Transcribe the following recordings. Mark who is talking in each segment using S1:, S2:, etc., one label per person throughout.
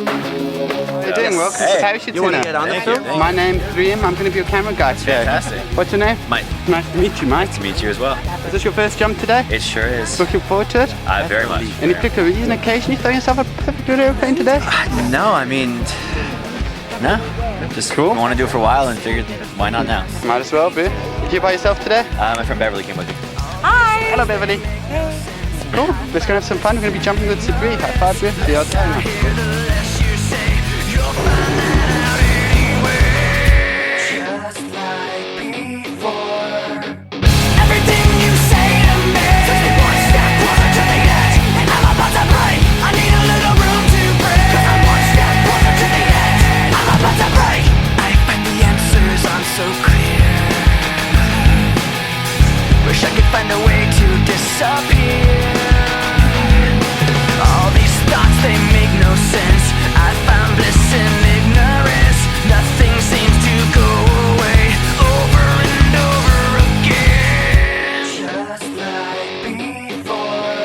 S1: How you doing? Welcome to Parachute
S2: You want to
S1: Dinner.
S2: get on the film?
S1: My name's Liam. I'm going to be your camera guy today.
S3: Fantastic.
S1: What's your name?
S3: Mike.
S1: Nice to meet you, Mike.
S3: To meet you as well.
S1: Is this your first jump today?
S3: It sure is.
S1: Looking forward to it?
S3: Very much.
S1: Any particular reason, occasion you throw yourself a perfect good airplane today?
S3: No, I mean, no. Just
S1: Cool.
S3: want to do it for a while and figured why not now.
S1: Might as well be. You by yourself today?
S3: My friend Beverly came with me.
S1: Hi. Hello, Beverly. Cool. We're just going to have some fun. We're going to be jumping with Sabri. High five, Bri. See you outside.
S4: Wish I could find a way to disappear. All these thoughts, they make no sense. I found bliss in ignorance. Nothing seems to go away over and over again. Just like before.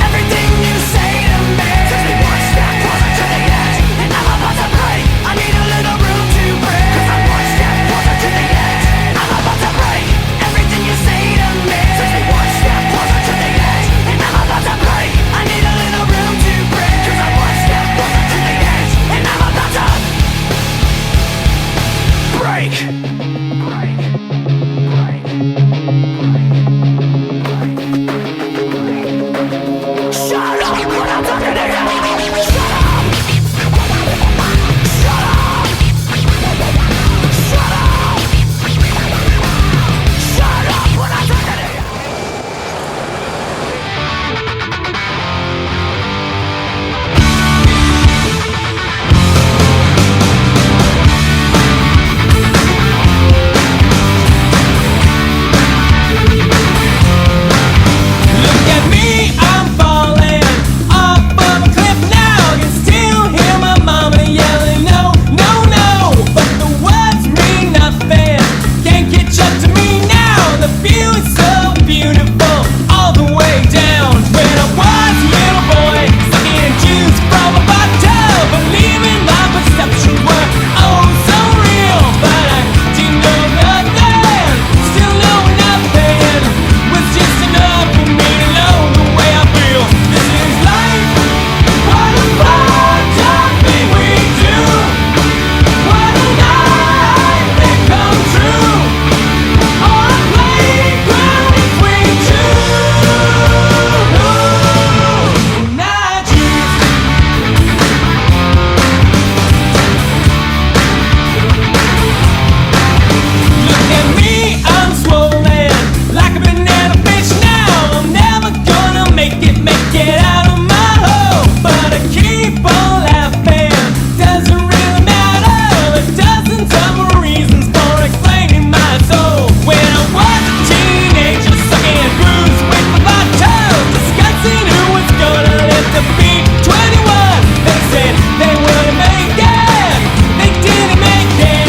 S4: Everything you say to me takes me one step closer to the edge, and I'm about to break. I need a little room to breathe, 'cause I'm one step closer to the edge. I'm about to break. Everything you say to me takes me one step closer to the edge, and I'm about to break. I need a little room to breathe, 'cause I'm one step closer to the edge, and I'm about to break. Shut up when I'm talking to you. Shut up. Shut up. Shut up. Shut up when I'm talking to you.
S5: Look at me, I'm falling off of a cliff now. I can still hear my mama yelling, no, no, no. But the words mean nothing, can't catch up to me now. The view is so beautiful, all the way down. When I was a little boy, sucking juice from a bottle, believing my perceptions were oh so real. But I didn't know nothing, still know nothing was just enough for me to know the way I feel. This is life. What a fucked up thing we do. What a night that come true. On a playground if we choose. And I choose. Look at me, I'm swollen like a banana fish now. I'm never gonna make it out of my hole. But I keep on laughing, doesn't really matter. A dozen some reasons for explaining my soul. When I was a teenager, sucking brews with my bottle, discussing who was gonna live to be 21. They said they wouldn't make it, they didn't make it.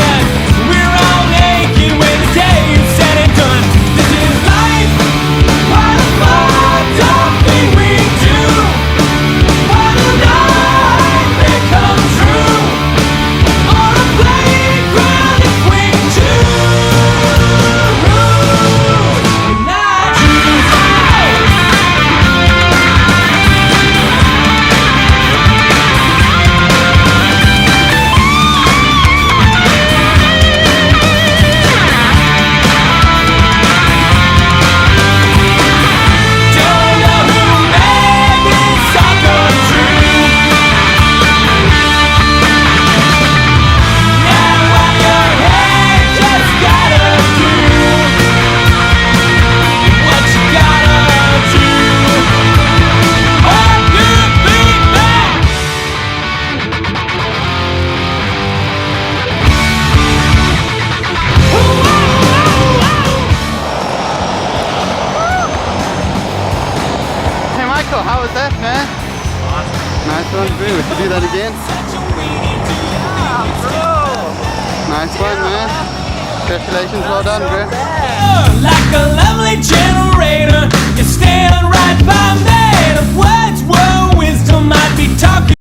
S5: We're all naked when the day is said and done. This is life. What a fucked up thing we do. What a night that come true. On a playground if we choose. And I choose. Don't know who made this all come true. Now what your head just gotta do, what you gotta do, or you'll be back.
S1: Hey, Michael, how was that, man? Awesome. Nice one, Bri. Would you do that again? Nice one, man. Congratulations, well done, Bri.
S5: Like a lovely generator, you stand right by me. The words were wisdom, I'd be talking.